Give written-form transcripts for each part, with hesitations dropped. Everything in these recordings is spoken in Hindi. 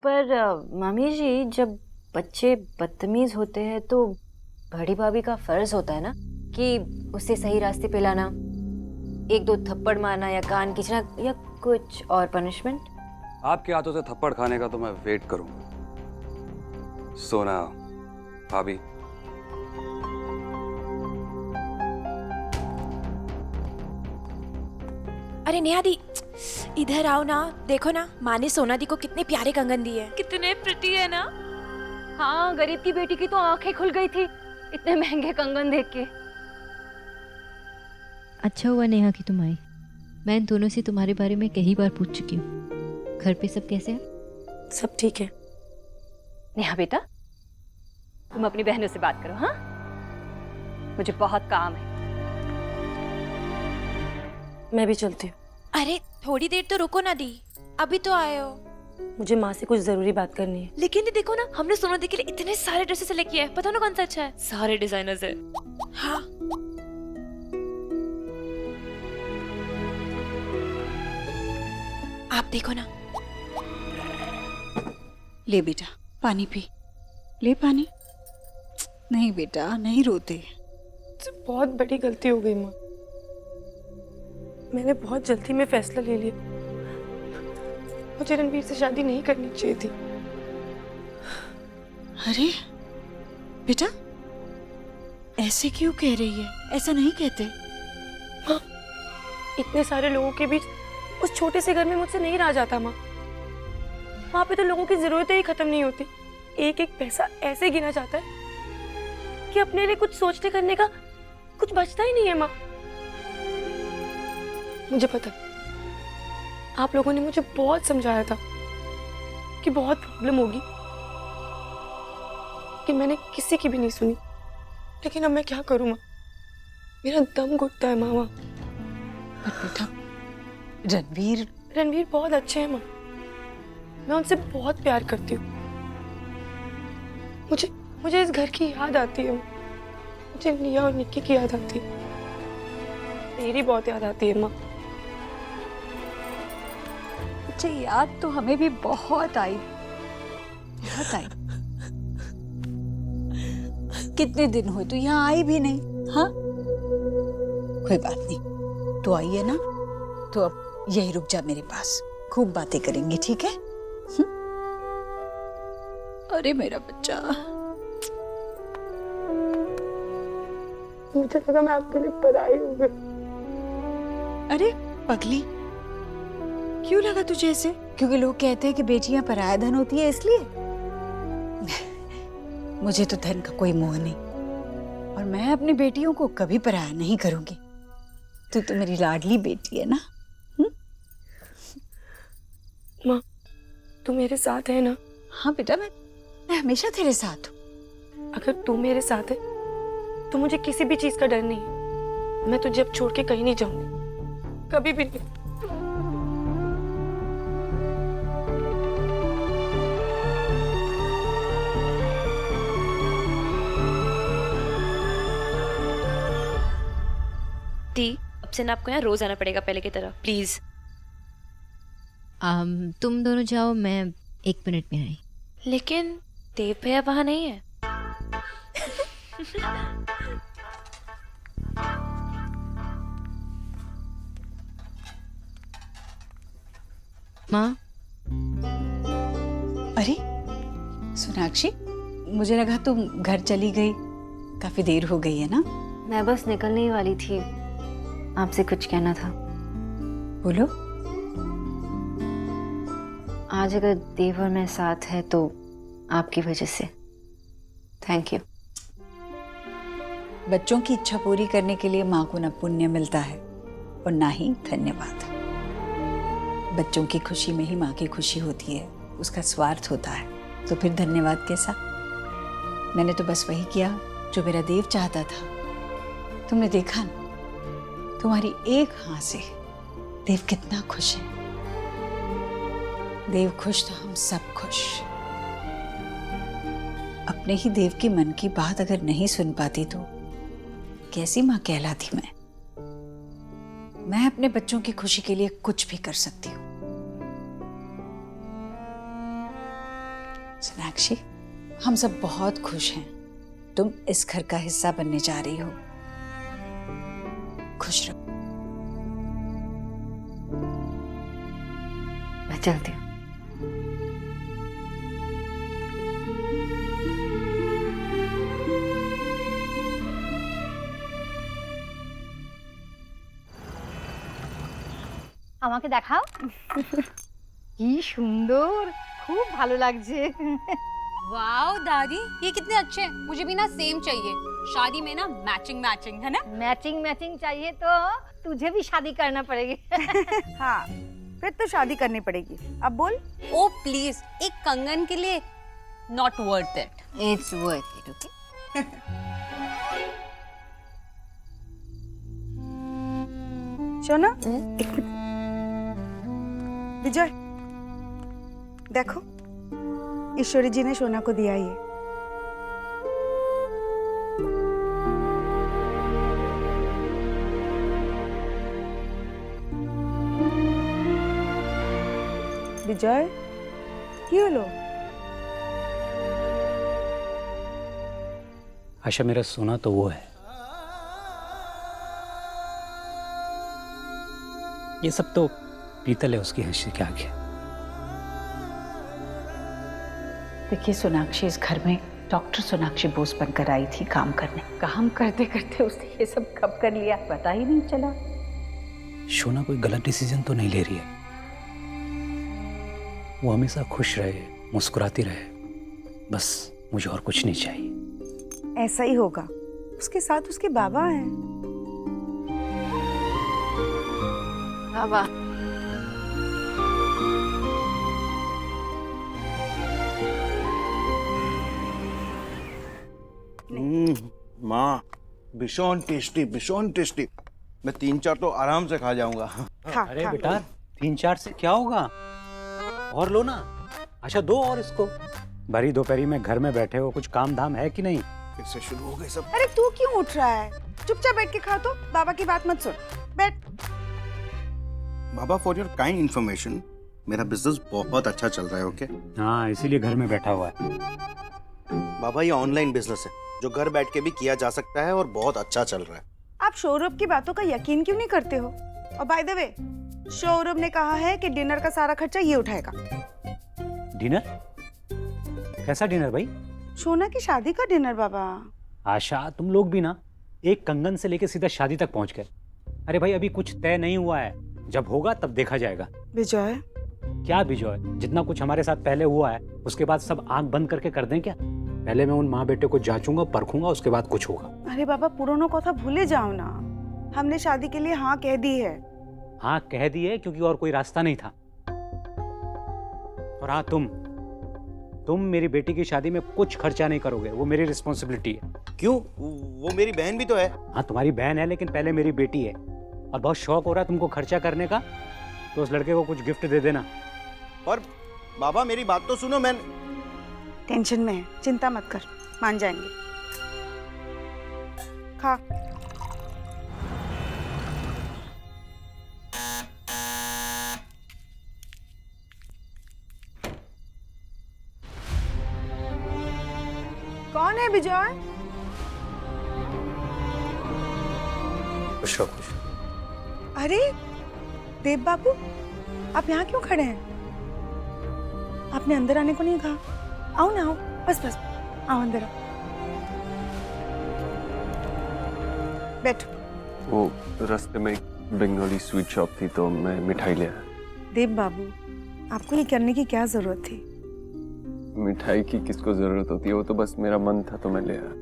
पर मामी जी, जब बच्चे बदतमीज होते हैं तो बड़ी भाभी का फर्ज होता है ना कि उसे सही रास्ते पे लाना, एक दो थप्पड़ मारना या कान खींचना या कुछ और पनिशमेंट। आपके हाथों से थप्पड़ खाने का तो मैं वेट करूंगा। सोना भाभी। अरे नेहा दी, इधर आओ ना। देखो ना, माँ ने सोना दी को कितने प्यारे कंगन दिए। कितने प्रिटी है ना। हाँ, गरीब की बेटी की तो आंखें खुल गई थी इतने महंगे कंगन देख के। अच्छा हुआ नेहा कि तुम आई। मैं इन दोनों से तुम्हारे बारे में कई बार पूछ चुकी हूँ। घर पे सब कैसे हैं? सब ठीक है। नेहा बेटा, तुम अपनी बहनों से बात करो। हाँ, मुझे बहुत काम है। मैं भी चलती हूँ। अरे थोड़ी देर तो रुको ना दी, अभी तो आए हो। मुझे माँ से कुछ जरूरी बात करनी है। लेकिन दी देखो ना, हमने सोना दी के लिए इतने सारे ड्रेसेस सेलेक्ट किए हैं, पता ना कौन सा अच्छा है। सारे डिजाइनर्स है। हाँ, आप देखो ना। ले बेटा पानी पी, ले पानी। नहीं बेटा नहीं रोते। बहुत बड़ी गलती हो गई माँ, मैंने बहुत जल्दी में फैसला ले लिया। मुझे रणवीर से शादी नहीं करनी चाहिए थी। अरे बेटा ऐसे क्यों कह रही है? ऐसा नहीं कहते। माँ, इतने सारे लोगों के बीच उस छोटे से घर में मुझसे नहीं रहा जाता माँ। वहां पे तो लोगों की जरूरतें ही खत्म नहीं होती। एक एक पैसा ऐसे गिना जाता है कि अपने लिए कुछ सोचने करने का कुछ बचता ही नहीं है माँ। मुझे पता, आप लोगों ने मुझे बहुत समझाया था कि बहुत प्रॉब्लम होगी, कि मैंने किसी की भी नहीं सुनी। लेकिन अब मैं क्या करूं माँ, मेरा दम घुटता है मामा। बेटा रणवीर बहुत अच्छे हैं माँ, मैं उनसे बहुत प्यार करती हूँ। मुझे इस घर की याद आती है। मुझे निया और निक्की की याद आती है, मेरी बहुत याद आती है माँ। मुझे याद तो हमें भी बहुत आई। कितने दिन हुए तो यहाँ आई भी नहीं। हाँ कोई बात नहीं, तो आई है ना, तो अब यही रुक जा मेरे पास, खूब बातें करेंगे, ठीक है? अरे मेरा बच्चा। मुझे लगा मैं आपके लिए पराई हो गई। अरे पगली, क्यों लगा तुझे ऐसे? क्योंकि लोग कहते हैं कि बेटियां पराया धन होती है इसलिए? मुझे तो धन का कोई मोह नहीं, और मैं अपनी बेटियों को कभी पराया नहीं करूंगी। तू तो मेरी लाडली बेटी है ना। माँ, तू मेरे साथ है ना? हाँ बेटा, मैं हमेशा तेरे साथ हूँ। अगर तू मेरे साथ है तो मुझे किसी भी चीज का डर नहीं है। मैं तुझे अब छोड़ के कहीं नहीं जाऊंगी, कभी भी नहीं। दी, अब से ना आपको यहाँ रोज आना पड़ेगा पहले की तरह, प्लीज। तुम दोनों जाओ, मैं 1 मिनट में आई। लेकिन देव भैया वहां नहीं है। माँ। अरे सोनाक्षी, मुझे लगा तुम घर चली गई, काफी देर हो गई है ना? मैं बस निकलने ही वाली थी, आपसे कुछ कहना था। बोलो। आज अगर देव और मैं साथ है तो आपकी वजह से। Thank you. बच्चों की इच्छा पूरी करने के लिए माँ को न पुण्य मिलता है और ना ही धन्यवाद। बच्चों की खुशी में ही माँ की खुशी होती है, उसका स्वार्थ होता है, तो फिर धन्यवाद कैसा? मैंने तो बस वही किया जो मेरा देव चाहता था। तुमने देखा ना, तुम्हारी एक हाँ से देव कितना खुश है। देव खुश तो हम सब खुश। अपने ही देव की मन की बात अगर नहीं सुन पाती तो कैसी माँ कहलाती मैं? मैं अपने बच्चों की खुशी के लिए कुछ भी कर सकती हूँ। सोनाक्षी, हम सब बहुत खुश हैं। तुम इस घर का हिस्सा बनने जा रही हो। खुश रहो। मैं चलती हूँ। আমাকে দেখাও কি সুন্দর, খুব ভালো লাগছে। वाओ दादी, ये कितने अच्छे हैं। मुझे भी ना सेम चाहिए। शादी में ना मैचिंग मैचिंग, है ना? मैचिंग मैचिंग चाहिए तो तुझे भी शादी करना पड़ेगी। हाँ, फिर तो शादी करनी पड़ेगी। अब बोल। ओ प्लीज, एक कंगन के लिए not worth it. It's worth it, okay? सोना, एक मिनट। विजय, देखो ईश्वरी जी ने सोना को दिया ये। विजय, কি হলো? आशा, मेरा सोना तो वो है। ये सब तो पीतल है उसकी हंसी के आगे। देखिए सोनाक्षी, इस घर में डॉक्टर सोनाक्षी बोस बनकर आई थी काम करने। काम करते करते उसने ये सब कब कर लिया पता ही नहीं चला। शोना कोई गलत डिसीजन तो नहीं ले रही है। वो हमेशा खुश रहे, मुस्कुराती रहे, बस मुझे और कुछ नहीं चाहिए। ऐसा ही होगा। उसके साथ उसके बाबा हैं। बाबा, माँ, भीषण टेस्टी, भीषण टेस्टी। मैं 3-4 तो आराम से खा जाऊंगा। अरे बेटा, 3-4 से क्या होगा? और लो ना। अच्छा, दो और इसको। भरी दोपहरी में घर में बैठे हो, कुछ काम धाम है कि नहीं? फिर से शुरू हो गए सब। अरे तू क्यों उठ रहा है? चुपचाप बैठ के खा। तो बाबा की बात मत सुन, बैठ। बाबा, फॉर योर काइंड इन्फॉर्मेशन, मेरा बिजनेस बहुत अच्छा चल रहा है। ओके हाँ, इसीलिए घर में बैठा हुआ है। बाबा, ये ऑनलाइन बिजनेस है जो घर बैठ के भी किया जा सकता है और बहुत अच्छा चल रहा है। आप सौरभ की बातों का यकीन क्यों नहीं करते हो? और बाय द वे, सौरभ ने कहा है कि डिनर का सारा खर्चा ये उठाएगा। डिनर? कैसा डिनर भाई? सोना की शादी का डिनर बाबा। आशा, तुम लोग भी ना एक कंगन से लेके सीधा शादी तक पहुंच गए। अरे भाई, अभी कुछ तय नहीं हुआ है। जब होगा तब देखा जाएगा। विजय, क्या विजय? जितना कुछ हमारे साथ पहले हुआ है उसके बाद सब आंख बंद करके कर दें क्या? पहले मैं उन माँ बेटे को जांचूंगा, परखूंगा, उसके बाद कुछ होगा। अरे बाबा, पुरानो कथा भूले जाओ ना। हमने शादी के लिए हाँ कह दी है। हाँ कह दी है क्योंकि और कोई रास्ता नहीं था। और हाँ, तुम मेरी बेटी की शादी में कुछ खर्चा नहीं करोगे, वो मेरी रिस्पॉन्सिबिलिटी है। क्यों? वो मेरी बहन भी तो है। हाँ, तुम्हारी बहन है, लेकिन पहले मेरी बेटी है। और बहुत शौक हो रहा है तुमको खर्चा करने का, तो उस लड़के को कुछ गिफ्ट दे देना। और बाबा, मेरी बात तो सुनो। मैं टेंशन में है, चिंता मत कर, मान जाएंगे। खा। कौन है विजय? खुश रहो, खुश। अरे देव बाबू, आप यहाँ क्यों खड़े हैं? आपने अंदर आने को नहीं कहा? आओ ना, आओ, बस बस, आओ अंदर आओ, बैठो। वो रास्ते में एक बंगाली स्वीट शॉप थी तो मैं मिठाई ले आया। देव बाबू, आपको ये करने की क्या जरूरत थी? मिठाई की किसको जरूरत होती है? वो तो बस मेरा मन था तो मैं ले आया।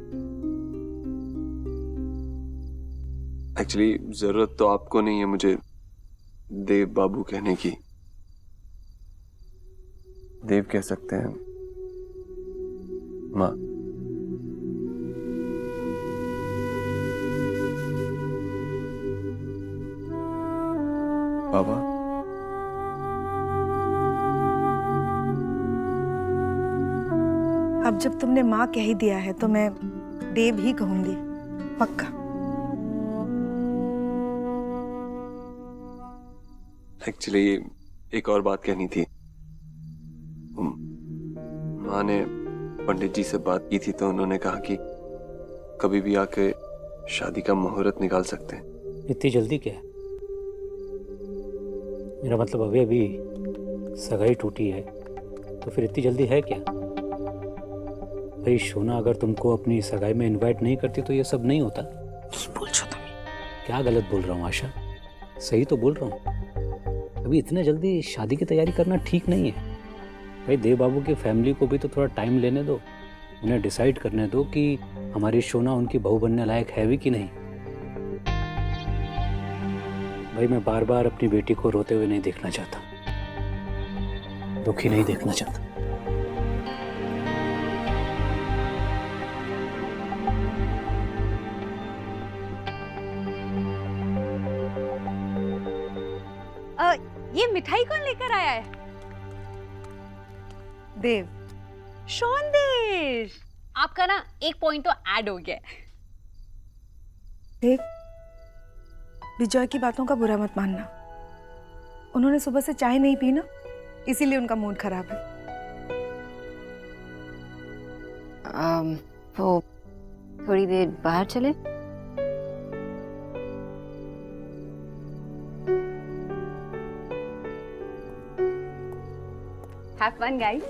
एक्चुअली जरूरत तो आपको नहीं है मुझे देव बाबू कहने की। देव कह सकते हैं माँ। बाबा, अब जब तुमने माँ कह ही दिया है तो मैं देव ही कहूंगी, पक्का। एक्चुअली एक और बात कहनी थी। माँ ने पंडित जी से बात की थी तो उन्होंने कहा कि कभी भी आके शादी का मुहूर्त निकाल सकते हैं। इतनी जल्दी क्या है? मेरा मतलब अभी अभी सगाई टूटी है तो फिर इतनी जल्दी है क्या? भाई सोना अगर तुमको अपनी सगाई में इनवाइट नहीं करती तो ये सब नहीं होता। बोल छो तुम। क्या गलत बोल रहा हूँ आशा? सही तो बोल रहा हूँ। अभी इतने जल्दी शादी की तैयारी करना ठीक नहीं है। भाई देव बाबू की फैमिली को भी तो थोड़ा टाइम लेने दो, उन्हें डिसाइड करने दो कि हमारी सोना उनकी बहू बनने लायक है भी कि नहीं। भाई मैं बार बार अपनी बेटी को रोते हुए नहीं देखना चाहता, दुखी नहीं देखना चाहता। ये मिठाई कौन लेकर आया है? देव। शौंदेश, आपका ना एक पॉइंट तो ऐड हो गया है। देव, विजय की बातों का बुरा मत मानना। उन्होंने सुबह से चाय नहीं पी ना, इसीलिए उनका मूड खराब है। वो थोड़ी देर बाहर चले? Have fun, guys.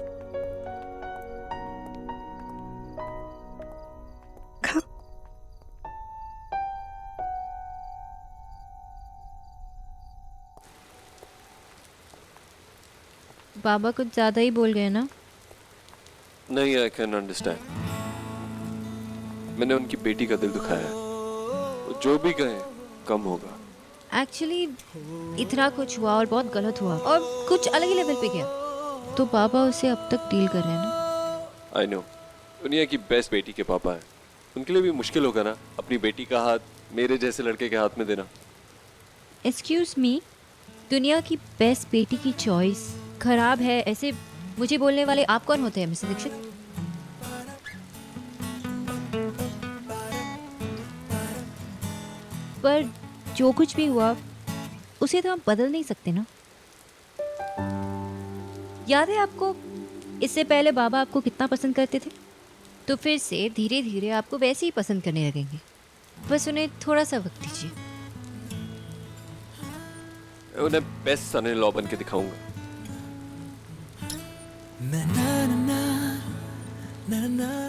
बाबा कुछ ज्यादा ही बोल गए ना? नहीं, आई कैन अंडरस्टैंड। मैंने उनकी बेटी का दिल दुखाया है। वो जो भी कहे कम होगा। एक्चुअली इतना कुछ हुआ और बहुत गलत हुआ और कुछ अलग ही लेवल पे गया, तो पापा उसे अब तक डील कर रहे हैं ना। आई नो, दुनिया की बेस्ट बेटी के पापा है, उनके लिए भी मुश्किल होगा ना अपनी बेटी का हाथ मेरे जैसे लड़के के हाथ में देना। एक्सक्यूज मी, दुनिया की बेस्ट बेटी की चॉइस खराब है ऐसे मुझे बोलने वाले आप कौन होते हैं मिस्टर दीक्षित? पर जो कुछ भी हुआ उसे तो हम बदल नहीं सकते ना। याद है आपको इससे पहले बाबा आपको कितना पसंद करते थे, तो फिर से धीरे धीरे आपको वैसे ही पसंद करने लगेंगे। बस उन्हें थोड़ा सा वक्त दीजिए। उन्हें बेस्ट सन इन लॉ बन के दिखाऊंगा।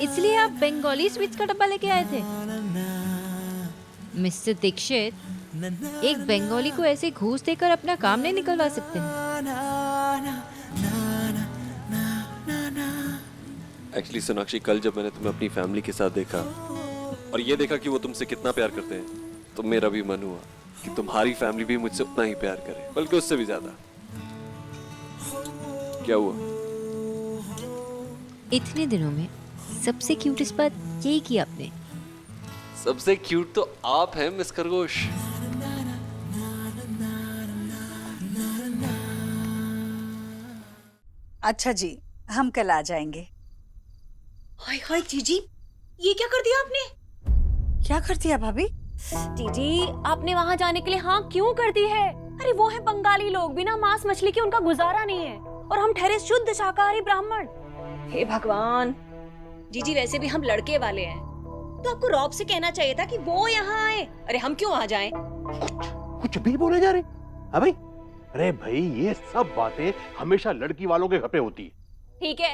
इसलिए आप बंगाली स्वीट्स का डब्बा लेके आए थे? मिस्टर दीक्षित, एक बंगाली को ऐसे घूस देकर अपना काम नहीं निकलवा सकते हैं। एक्चुअली सोनाक्षी, कल जब मैंने तुम्हें अपनी फैमिली के साथ देखा और ये देखा कि वो तुमसे कितना प्यार करते हैं, तो मेरा भी मन हुआ कि तुम्हारी फैमिली भी मुझसे उतना ही प्यार करे, बल्कि उससे भी ज्यादा। क्या हुआ? इतने दिनों में सबसे क्यूटेस्ट बात यही की आपने। सबसे क्यूट तो आप हैं मिस खरगोश। अच्छा जी, हम कल आ जाएंगे। हाय हाय जीजी, ये क्या कर दिया आपने? क्या कर दिया भाभी? जीजी, आपने वहाँ जाने के लिए हाँ क्यों कर दी है? अरे वो है बंगाली लोग, बिना मांस मछली के उनका गुजारा नहीं है, और हम ठहरे शुद्ध शाकाहारी ब्राह्मण। हे भगवान। जीजी, वैसे भी हम लड़के वाले हैं, तो आपको रॉब से कहना चाहिए था कि वो यहाँ आए। अरे हम क्यों वहाँ जाएं? कुछ भी बोले जा रहे हैं भाई। अरे भाई, ये सब बातें हमेशा लड़की वालों के घर पे होती है। ठीक है,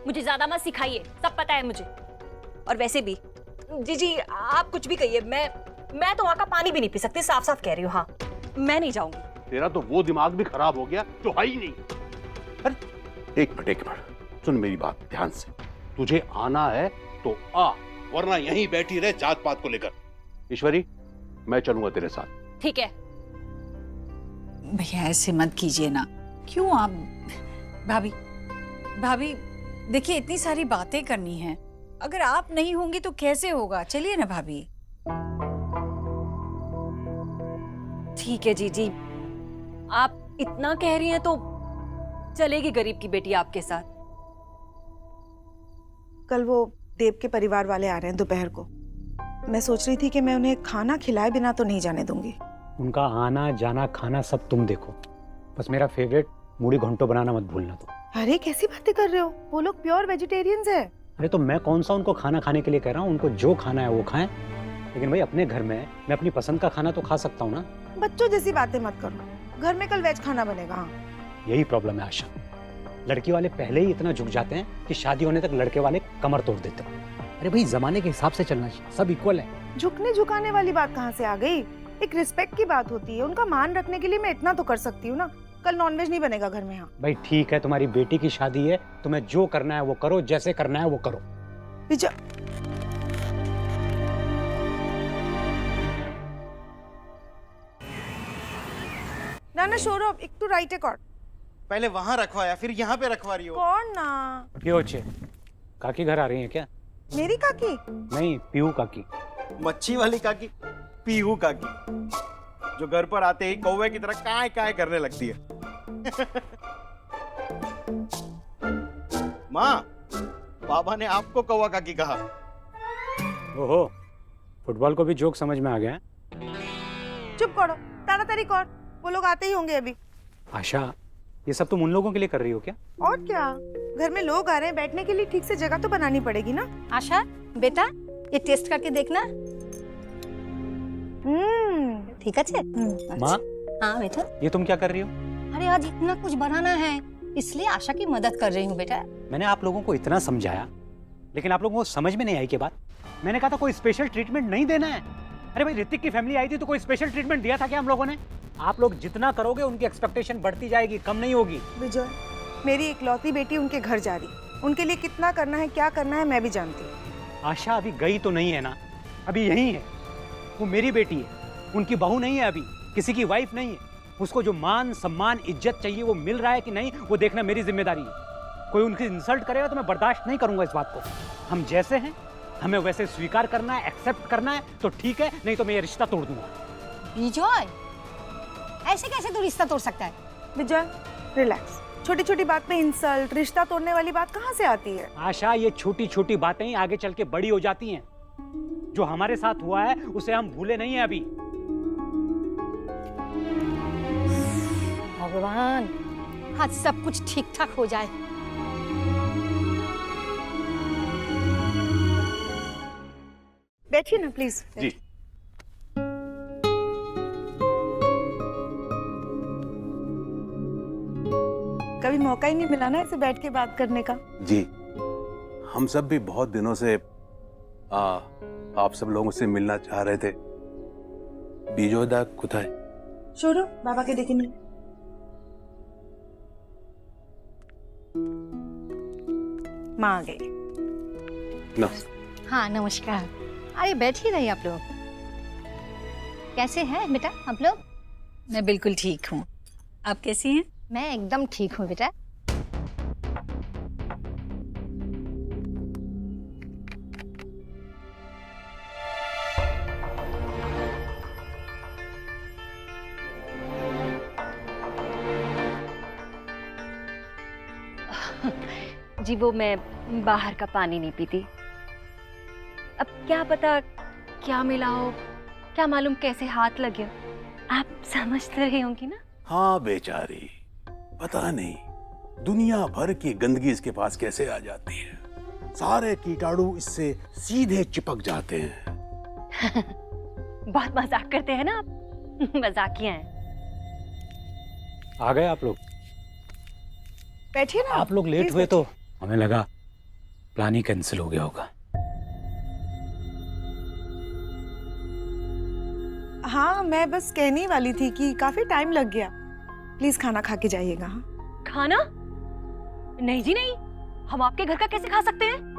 मुझे ज्यादा मत सिखाइए, सब पता है मुझे। और वैसे भी जीजी, आप कुछ भी कहिए, मैं तो वहाँ का पानी भी नहीं पी सकती, साफ साफ कह रही हूँ। हाँ, मैं नहीं जाऊंगी। तेरा तो वो दिमाग भी खराब हो गया जो है ही नहीं। अरे एक मिनट सुन मेरी बात ध्यान से। तुझे आना है तो आ, वरना यहीं बैठी रहे जात पात को लेकर। ईश्वरी, मैं चलूंगा तेरे साथ। ठीक है। भैया ऐसे मत कीजिए ना। क्यों आप? भाभी देखिए, इतनी सारी बातें करनी है, अगर आप नहीं होंगी तो कैसे होगा? चलिए ना भाभी। ठीक है जीजी, आप इतना कह रही हैं तो चलेगी गरीब की बेटी आपके साथ। कल वो देव के परिवार वाले आ रहे हैं दोपहर को। मैं सोच रही थी कि मैं उन्हें खाना खिलाए बिना तो नहीं जाने दूंगी। उनका आना जाना खाना सब तुम देखो, बस मेरा फेवरेट मूढ़ी घंटो बनाना मत भूलना तो। अरे कैसी बातें कर रहे हो, वो लोग प्योर वेजिटेरियंस है। अरे तो मैं कौन सा उनको खाना खाने के लिए कह रहा हूँ, उनको जो खाना है वो खाएं। लेकिन भाई अपने घर में मैं अपनी पसंद का खाना तो खा सकता हूँ ना। बच्चों जैसी बातें मत करो, घर में कल वेज खाना बनेगा। हाँ यही प्रॉब्लम है आशा, लड़की वाले पहले ही इतना झुक जाते हैं कि शादी होने तक लड़के वाले कमर तोड़ देते हैं। अरे भाई जमाने के हिसाब से चलना चाहिए, सब इक्वल है। झुकने झुकाने वाली बात कहाँ से आ गई, एक रिस्पेक्ट की बात होती है, उनका मान रखने के लिए मैं इतना तो कर सकती हूँ ना। कल नॉनवेज नहीं बनेगा घर में। हाँ भाई ठीक है, तुम्हारी बेटी की शादी है, तुम्हें जो करना है वो करो, जैसे करना है वो करो। ना सौरभ, एक तो राइट एक और। पहले वहां रखवाया फिर यहाँ पे रखवा रही हो। कौन ना? क्यों अच्छे काकी घर आ रही है क्या? मेरी काकी नहीं, पीहू काकी। मच्छी वाली काकी, पीहू काकी, जो घर पर आते ही कौवे की तरह काय काय करने लगती है। माँ, बाबा ने आपको कौवा काकी कहा। ओहो, फुटबॉल को भी जोक समझ में आ गया है। चुप करो, ताड़ाताड़ी कर, वो लोग आते ही होंगे अभी। आशा, ये सब तुम उन लोगों के लिए कर रही हो क्या? और क्या, घर में लोग आ रहे हैं, बैठने के लिए ठीक से जगह तो बनानी पड़ेगी ना। आशा बेटा, ये टेस्ट करके देखना। ठीक है माँ, हाँ बेटा। ये तुम क्या कर रही हो? अरे आज इतना कुछ बनाना है, इसलिए आशा की मदद कर रही हूँ बेटा। मैंने आप लोगों को इतना समझाया, लेकिन आप लोगों को समझ में नहीं आई के बात। मैंने कहा था कोई स्पेशल ट्रीटमेंट नहीं देना है। अरे भाई ऋतिक की फैमिली आई थी तो कोई स्पेशल ट्रीटमेंट दिया था क्या हम लोगों ने? आप लोग जितना करोगे उनकी एक्सपेक्टेशन बढ़ती जाएगी, कम नहीं होगी। विजय, मेरी इकलौती बेटी उनके घर जा रही, उनके लिए कितना करना है, क्या करना है, मैं भी जानती हूँ। आशा अभी गई तो नहीं है ना, अभी यही है। वो मेरी बेटी है, उनकी बहू नहीं है, अभी किसी की वाइफ नहीं है। उसको जो मान सम्मान इज्जत चाहिए वो मिल रहा है कि नहीं, वो देखना मेरी जिम्मेदारी है। कोई उनकी इंसल्ट करेगा तो मैं बर्दाश्त नहीं करूंगा इस बात को। हम जैसे हैं हमें वैसे स्वीकार करना है, एक्सेप्ट करना है तो ठीक है, नहीं तो मैं ये रिश्ता तोड़ दूंगा। विजय, ऐसे कैसे तू रिश्ता तोड़ सकता है? विजय रिलैक्स, छोटी छोटी बात में इंसल्ट, रिश्ता तोड़ने वाली बात कहाँ से आती है? आशा, ये छोटी छोटी बातें ही आगे चल के बड़ी हो जाती हैं। जो हमारे साथ हुआ है उसे हम भूले नहीं है अभी। भगवान, आज सब कुछ ठीक ठाक हो जाए। बैठिए ना प्लीज। जी। कभी मौका ही नहीं मिला ना ऐसे बैठ के बात करने का। जी, हम सब भी बहुत दिनों से आप सब लोगों से मिलना चाह रहे थे। बीजोदा कुताय छोड़ो, बाबा के देखे नहीं। माँ आ गई। हाँ नमस्कार। अरे बैठिए रहिए आप लोग। कैसे हैं बेटा आप लोग? मैं बिल्कुल ठीक हूँ, आप कैसी हैं? मैं एकदम ठीक हूँ बेटा। जी वो मैं बाहर का पानी नहीं पीती। अब क्या पता क्या मिला हो, क्या मालूम कैसे हाथ लगे। आप समझ तो रही होंगी ना? हाँ बेचारी, पता नहीं दुनिया भर की गंदगी इसके पास कैसे आ जाती है। सारे कीटाणु इससे सीधे चिपक जाते हैं। बहुत मजाक करते हैं ना आप। मजाकिया हैं। आ गए आप लोग? बैठिए ना। आप लोग लेट हुए तो हमें लगा प्लान ही कैंसिल हो गया होगा। हाँ मैं बस कहने वाली थी कि काफी टाइम लग गया, प्लीज खाना खा के जाइएगा। हाँ खाना? नहीं जी नहीं, हम आपके घर का कैसे खा सकते हैं?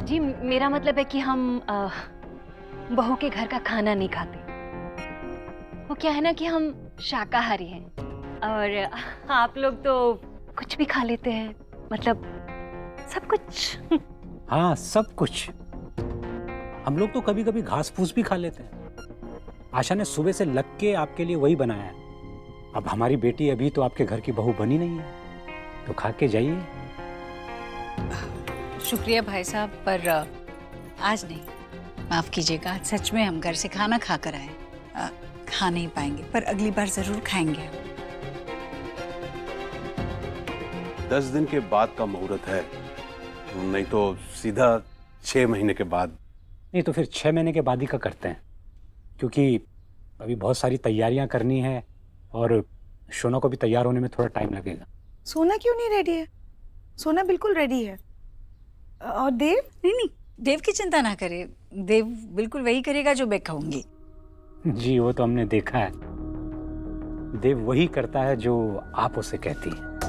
जी मेरा मतलब है कि हम बहू के घर का खाना नहीं खाते। वो क्या है ना कि हम शाकाहारी हैं और आप लोग तो कुछ भी खा लेते हैं, मतलब सब कुछ। हाँ सब कुछ। हम लोग तो कभी कभी घास फूस भी खा लेते हैं। आशा ने सुबह से लग के आपके लिए वही बनाया है। अब हमारी बेटी अभी तो आपके घर की बहू बनी नहीं है, तो खा के जाइए। शुक्रिया भाई साहब, पर आज नहीं, माफ कीजिएगा, आज सच में हम घर से खाना खा कर आए। खा नहीं पाएंगे, पर अगली बार जरूर खाएंगे। 10 दिन के बाद का मुहूर्त है, नहीं तो सीधा 6 महीने के बाद। नहीं तो फिर 6 महीने के बाद ही का करते हैं, क्योंकि अभी बहुत सारी तैयारियां करनी है और शोना को भी तैयार होने में थोड़ा टाइम लगेगा। सोना क्यों नहीं रेडी है? सोना बिल्कुल रेडी है। और देव? नहीं, देव की चिंता ना करे, देव बिल्कुल वही करेगा जो मैं कहूंगी। जी वो तो हमने देखा है, देव वही करता है जो आप उसे कहती हैं।